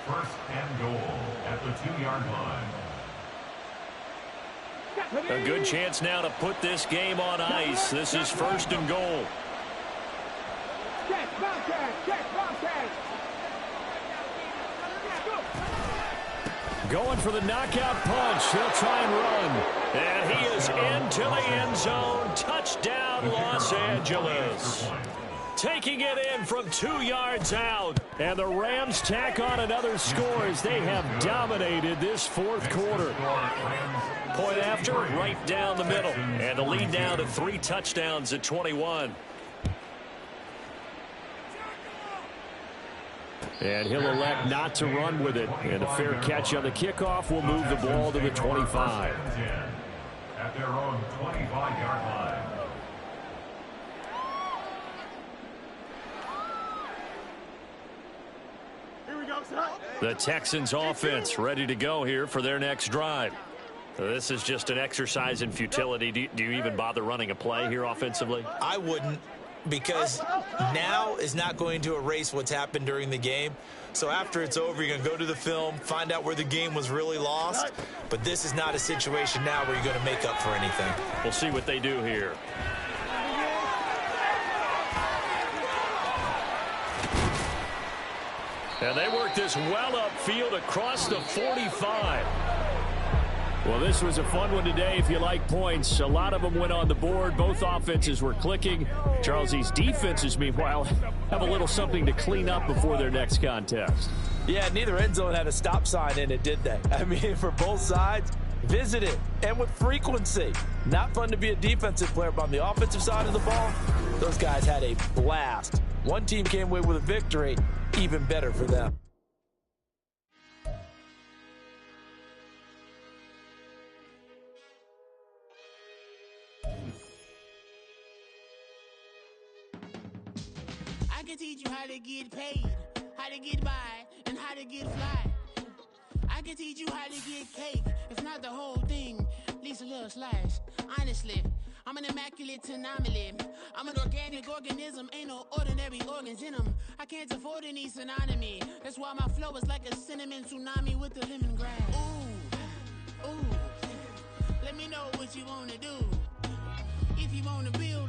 1st and goal at the 2-yard line. A good chance now to put this game on ice. This is 1st and goal. Going for the knockout punch. He'll try and run. And he is into the end zone. Touchdown, Los Angeles. Taking it in from 2 yards out. And the Rams tack on another score as they have dominated this 4th quarter. Point after, right down the middle. And the lead down to 3 touchdowns at 21. And he'll elect not to run with it. And a fair catch on the kickoff will move the ball to the 25. At their own 25-yard line. Here we go, son. The Texans offense ready to go here for their next drive. This is just an exercise in futility. Do you even bother running a play here offensively? I wouldn't, because now is not going to erase what's happened during the game. So after it's over, you're going to go to the film, find out where the game was really lost. But this is not a situation now where you're going to make up for anything. We'll see what they do here. And they work this well upfield across the 45. Well, this was a fun one today if you like points. A lot of them went on the board. Both offenses were clicking. Charles, these defenses, meanwhile, have a little something to clean up before their next contest. Yeah, neither end zone had a stop sign in it, did they? I mean, for both sides, visit it, and with frequency. Not fun to be a defensive player, but on the offensive side of the ball, those guys had a blast. One team came away with a victory, even better for them. I can teach you how to get paid, how to get by, and how to get fly. I can teach you how to get cake, if not the whole thing, at least a little slice. Honestly, I'm an immaculate anomaly. I'm an organic organism, ain't no ordinary organs in them. I can't afford any synonymy. That's why my flow is like a cinnamon tsunami with the lemongrass. Ooh, ooh. Let me know what you wanna do. If you wanna build,